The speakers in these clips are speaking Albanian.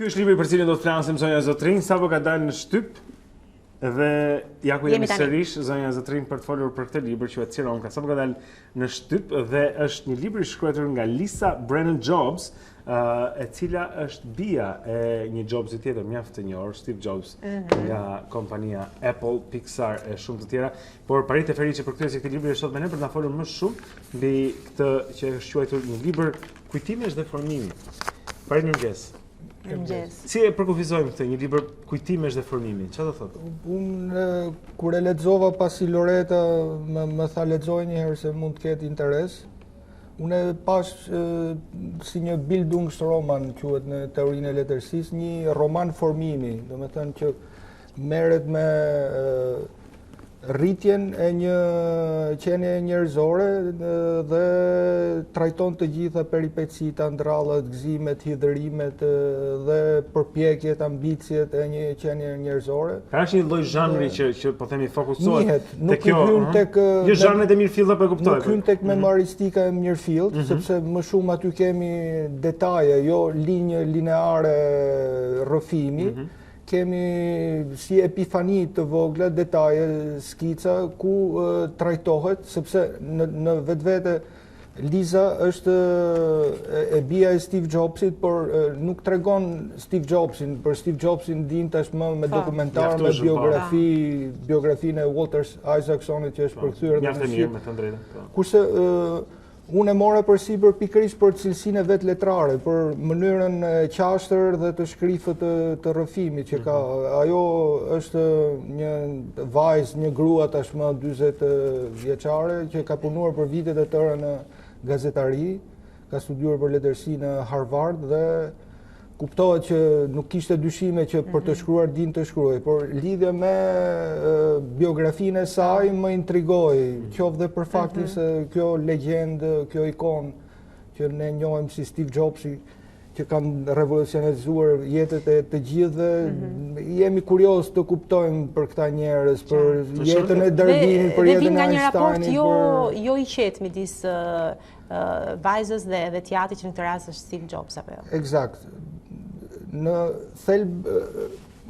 Ky është libri për cilin do të flasim zonja Zotrin, sapo ka dalë në shtyp dhe ja ku jemi sërish zonja Zotrin për të folur për këtë libër që quhet Cironka. Sapo ka dalë në shtyp dhe është një libër i shkruar nga Lisa Brennan-Jobbs, e cila është bija e një Jobsi tjetër mjaft të njohur, Steve Jobs, nga kompania Apple, Pixar e shumë të tjera. Por Parid Teferiçi përkthyesi këtij libri është sot me ne për të na folur më shumë mbi këtë që është quajtur një libër kujtimesh dhe formimi. Parid, mirëmëngjes. Si e përkufizojmë këtë, një libër kujtimesh dhe formimi? Çfarë do thotë? Unë kur e lexova pasi Loreta më tha lexoj një herë se mund të ketë interes. Unë e pash si një Bildungsroman, quhet në teorinë e letërsisë, një roman formimi, domethënë që merret me rritjen e një qenie njerëzore dhe trajton të gjitha peripecitë, ndrallat, gëzimet, hidhërimet dhe përpjekjet, ambicjet e një qenie njerëzore. Ka është një lloj zhanri që po themi fokusohet tek kjo, jo zhanret e mirëfillt apo e kuptoj. Nuk hyn tek memoristika e mirëfillt, sepse më shumë aty kemi detaje, jo linjë lineare rrëfimi. Kemi si epifani të vogla, detaje, skica, ku trajtohet, sepse në vetvete Lisa është e bija e Steve Jobsit, por nuk tregon Steve Jobsin, për Steve Jobsin din tashmë me dokumentar, me biografinë e Walter Isaacsonit që është përkthyer në shqip. Kurse unë e mora përsipër pikërisht për cilësinë e vet letrare, për mënyrën e qashtër dhe të shkrifët të rrëfimit që ka. Ajo është një vajzë, një grua tashmë 40 vjeçare që ka punuar për vitet e tëra në gazetari, ka studiuar për letërsi në Harvard dhe kuptohet që nuk kishte dyshime që për të shkruar din të shkruaj, por lidhja me biografinë e saj më intrigoi, qoftë dhe për faktin se kjo legjendë, kjo ikon që ne njohim si Steve Jobsi, që kanë revolucionizuar jetët e të gjithëve, jemi kurioz të kuptojmë për këta njerëz, për jetën e Darwinit, për jetën e Einsteinit. Dhe vin nga një raport jo i qetë midis vajzës dhe tjati që në këtë rast është Steve Jobs apo jo? Eksakt. Në thelb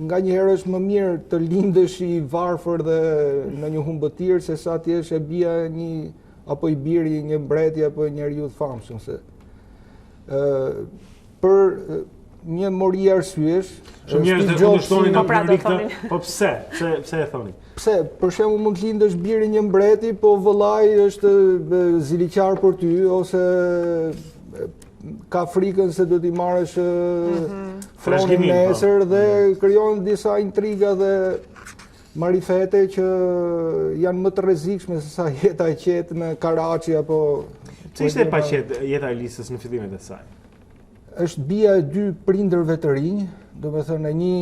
nga një herë është më mirë të lindesh i varfër dhe në një humbëtir se sa ti jesh e bija apo i biri një mbreti apo njeriu të famshëm. Për një mori arsyesh, Steve Jobs po pse e thoni? Pse, për shembull mund të lindesh biri një mbreti, po vëllai është ziliqar për ty ose ka frikën se do t'i marrësh fronin nesër dhe krijon disa intriga dhe marifete që janë më të rrezikshme se sa jeta e qetë në Karachi apo. Si ishte e paqetë jeta e Lisës në fillimet e saj? Është bija e dy prindërve të rinj, domethënë një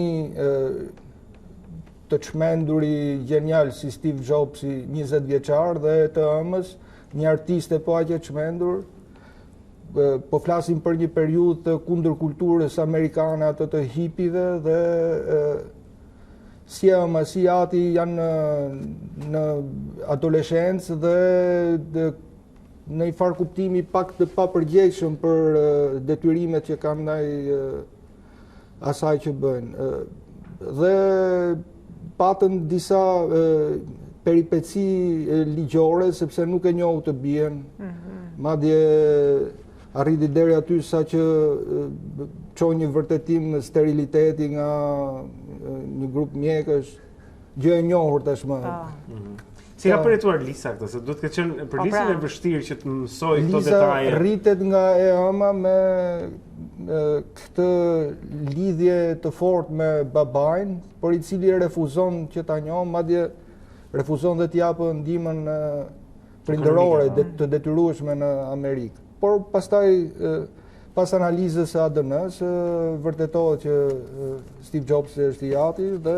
të çmenduri genial si Steve Jobs, 20 vjeçar, dhe të ëmës, një artiste po aq e çmendur. Po flasim për një periudhë të kundër kulturës amerikane, ato të hipive, dhe si ëma si ati janë në adoleshencë dhe në një farë kuptimi pak të papërgjegjshëm për detyrimet që kanë ndaj asaj që bëjnë. Dhe patën disa peripeci ligjore, sepse nuk e njohu të bien, madje arriti deri aty sa që çon një vërtetim steriliteti nga një grup mjekësh, gjë e njohur tashmë. Si ka përjetuar Lisa këtë, se duhet të qenë për Lisën e vështirë që të mësoj këto detaje. Lisa rritet nga e ëma me këtë lidhje të fortë me babain, por i cili refuzon që ta njohë, madje refuzon dhe t'i japë ndihmën prindërore të detyrueshme në Amerikë. Por pastaj, pas analizës së ADN-s, vërtetohet që Steve Jobs është i ati dhe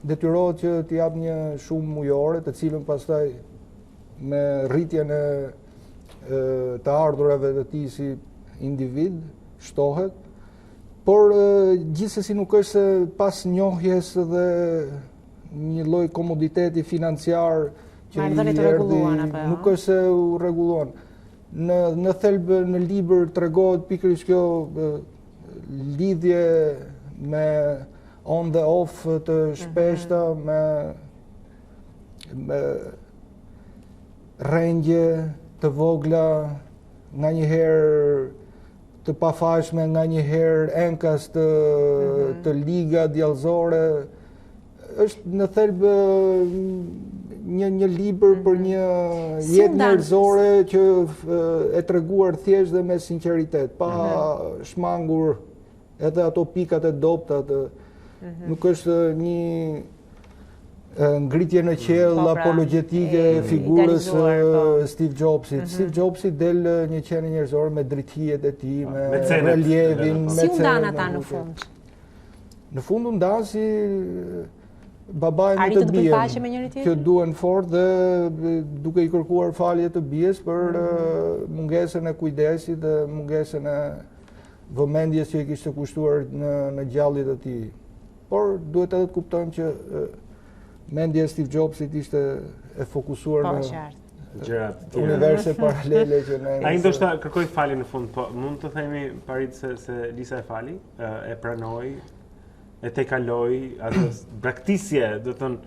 detyrohet që t'i jap një shumë mujore, të cilën pastaj me rritjen e të ardhurave të tij si individ shtohet, por gjithsesi nuk është se pas njohjes dhe një lloj komoditeti financiar që i erdhi, nuk është se u rregulluan. Në thelb në libër tregohet pikërisht kjo lidhje me on dhe off të shpeshta, me rrengje të vogla, nga njëherë të pafashme, nga njëherë enkas të liga djallëzore. Është në thelb një libër për një jetë njerëzore që e treguar thjesht dhe me sinqeritet, pa shmangur edhe ato pikat e dobta. Nuk është një ngritje në qell apologjetike figurës Steve Jobsit. Steve Jobsi del një qenie njerëzore me drithijet e tij, me relievin, me si u ndan ata në fund? Në fund u ndan si babai me të bien, që duhen fort dhe duke i kërkuar falje të bijes për mungesën e kujdesit dhe mungesën e vëmendjes që i kishte kushtuar në gjallit e tij. Por duhet edhe të kuptojmë që mendja e Steve Jobsit ishte e fokusuar në universe paralele që ne. Ai ndoshta kërkoi falje në fund, po mund të themi Parid se Lisa e fali, e pranoi, e tekaloi atë braktisje, do të thonë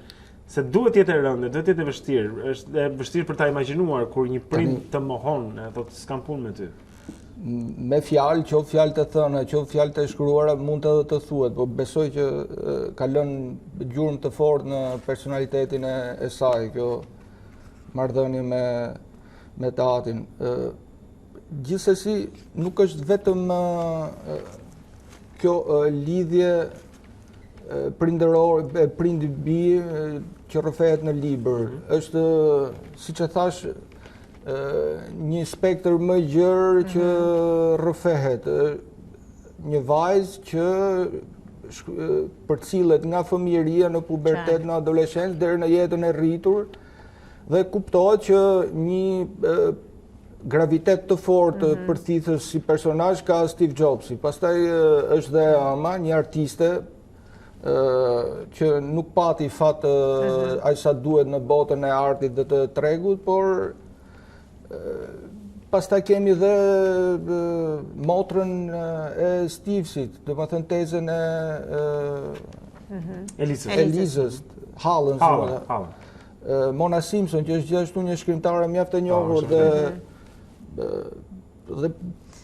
se duhet jetë e rëndë, duhet jetë e vështirë. Është e vështirë për ta imagjinuar kur një prind të mohon, thotë s'kam punë me ty. Me fjalë, qoftë fjalë të thëna, qoftë fjalë të shkruara, mund edhe të thuhet, po besoj që ka lënë gjurmë të fortë në personalitetin e saj, kjo marrëdhënie me teatrin. Gjithsesi, nuk është vetëm kjo lidhje prindërore, prindi-bie që rrëfehet në libër. Është, siç e thash, një spektër më gjerë që rrëfehet. Një vajzë që përcillet nga fëmijëria në pubertet, në adoleshencë deri në jetën e rritur dhe kuptohet që një gravitet të fortë përthithës si personazh ka Steve Jobsi. Pastaj është dhe ama, një artiste që nuk pati fat aq sa duhet në botën e artit dhe të tregut, por pastaj kemi dhe motrën e Stevesit, do të thënë tezën e Elisës, Hallën. Mona Simpson, që është gjithashtu një shkrimtare mjaft e njohur dhe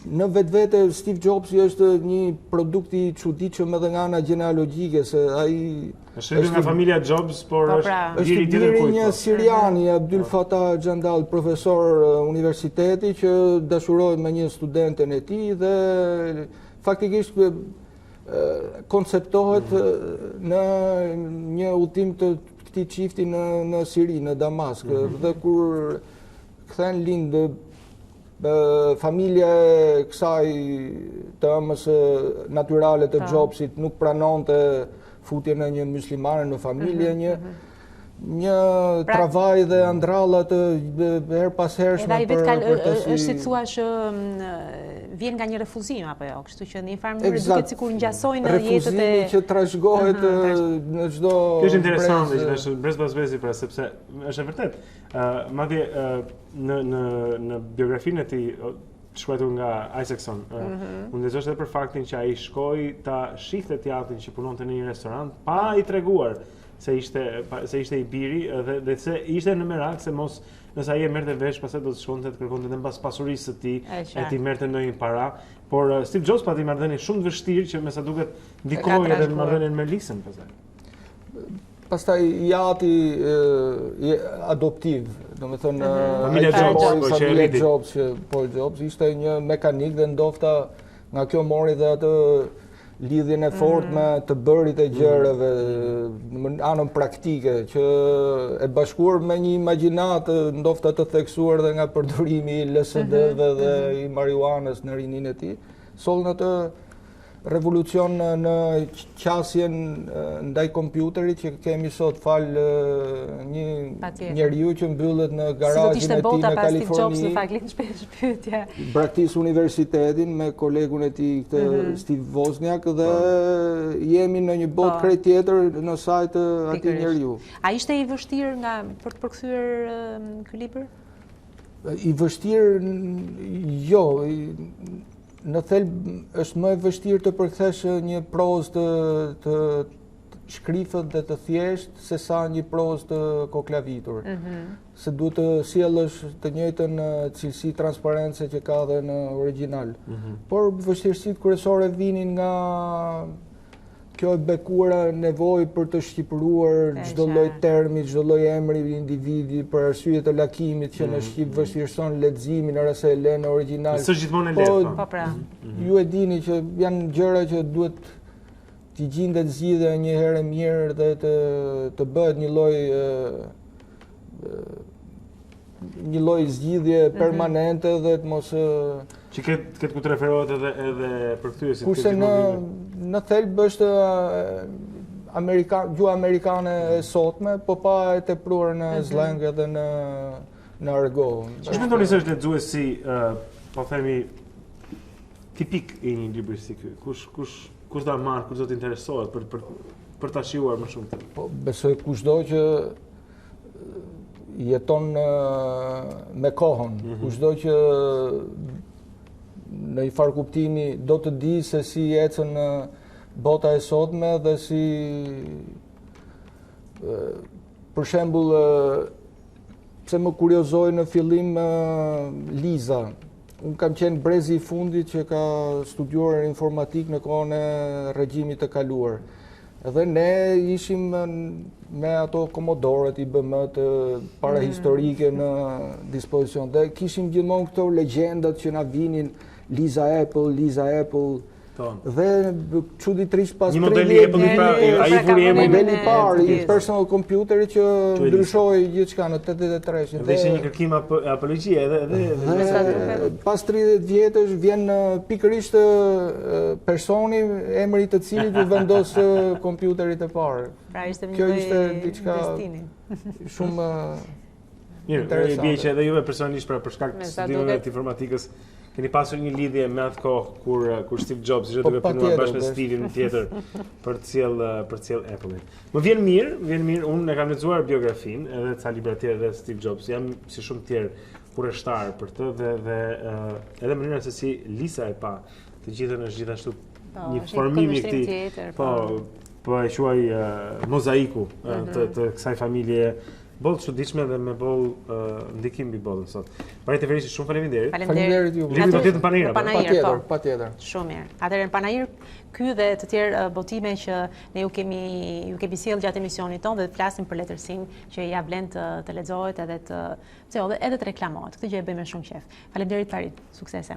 në vetvete Steve Jobsi është një produkt i çuditshëm edhe nga ana gjenealogjike, se ai është nga familja Jobs, por është biri një siriani, Abdul Fattah Xhandal, profesor universiteti që dashurohet me një studenten e tij dhe faktikisht konceptohet në një udhtim të këtij çifti në Siri, në Damask, dhe kur kthen lind familja e kësaj të ëmës natyrale të Jobsit nuk pranonte futjen e një muslimane në familje, një travaj dhe andralla të her pas hershme për të si... Është si thua që vjen nga një refuzim, apo jo? Kështu që në një farë mënyrë duket sikur ngjasojnë jetët e... Refuzimi që trashëgohet në çdo... Kjo është interesante që është brez pas brezi, pra, sepse është e vërtet. Madje në biografinë e tij shkruar nga Isaacson, unë lexosh edhe për faktin që ai shkoi ta shihte teatrin që punonte në një restorant pa i treguar se ishte i biri dhe se ishte në merak se mos nëse ai e merrte vesh pastaj do të shkonte të kërkonte edhe mbas pasurisë së tij, e ti merrte ndonjë para, por Steve Jobs pati marrëdhënie shumë të vështirë që me sa duket ndikoi edhe në marrëdhënien me Lisën pastaj. Pastaj jati adoptiv, domethënë familja Jobs, Paul Jobs ishte një mekanik dhe ndofta nga kjo mori dhe atë lidhjen e fortë me të bërit e gjërave në anën praktike që e bashkuar me një imagjinat ndofta të theksuar dhe nga përdorimi i LSD-ve dhe i marijuanës në rinin e tij, sollën atë revolucion në qasjen ndaj kompjuterit që kemi sot fal një njeriu që mbyllet në garazhin e tij në Kaliforni. Braktis universitetin me kolegun e tij Steve Wozniak dhe jemi në një botë krejt tjetër në sajt atij njeriu. A ishte i vështirë për të përkthyer ky libër? I vështirë, jo. Në thelb është më e vështirë të përkthesh një prozë të shkrifët dhe të thjesht se sa një prozë të koklavitur. Se duhet të sjellësh të njëjtën cilësi transparence që ka dhe në origjinal. Por vështirësitë kryesore vinin nga kjo e bekuara nevojë për të shqipëruar çdo lloj termi, çdo lloj emri i individi për arsye të lakimit që në shqip vështirëson leximin në rast se e lën në origjinal. S'është gjithmonë e lehtë. Po pra. Ju e dini që janë gjëra që duhet t'i gjendet zgjidhja një herë e mirë dhe të bëhet një lloj zgjidhje permanente dhe të mos që këtë ku të referohet edhe përkthyesi. Kurse në thelb është gjuha amerikane e sotme, po pa e tepruar në slang edhe në argot. Çfarë mendoni se është lexuesi, po themi, tipik i një libri si ky? Kush do marr, kush do të interesohet për ta shijuar më shumë këtë? Po besoj kushdo që jeton me kohën, kushdo që në një farë kuptimi do të di se si ecën bota e sotme dhe si për shembull pse më kuriozoi në fillim Lisa. Unë kam qenë brezi i fundit që ka studiuar informatik në kohën e regjimit të kaluar. Edhe ne ishim me ato Commodore-t, IBM-t parahistorike në dispozicion. Dhe kishim gjithmonë këto legjendat që na vinin Lisa Apple. Dhe çuditërisht pas 30 modeli i parë i personal computeri që ndryshoi gjithçka në 83-shin. Dhe ishte një kërkim apologjie edhe pas 30 vjetësh vjen pikërisht personi emri i të cilit u vendos kompjuterit e parë. Pra ishte Kjo ishte diçka shumë mirë, e bie që edhe juve personalisht për shkak të studimeve të informatikës keni pasur një lidhje me atë kohë kur Steve Jobs ishte duke punuar bashkë me Steven tjetër për të sjell Apple-in. Më vjen mirë, unë e kam lexuar biografinë edhe ca libra të tjerë rreth Steve Jobs. Jam si shumë të tjerë kurreshtar për të dhe edhe mënyra se si Lisa e pa të gjithën është gjithashtu një formim i këtij. Po e quaj mozaiku të kësaj familje bollë çuditshme dhe me bollë ndikim mbi bollën sot. Parid Teferiçi, shumë faleminderit. Faleminderit ju. Libri do të jetë në panajër. Patjetër. Shumë mirë. Atëherë në panajër ky dhe të tjerë botime që ne ju kemi sjell gjatë emisionit tonë dhe të flasim për letërsinë që ja vlen të lexohet edhe të reklamohet. Këtë gjë e bëjmë me shumë qejf. Faleminderit Parid. Suksese.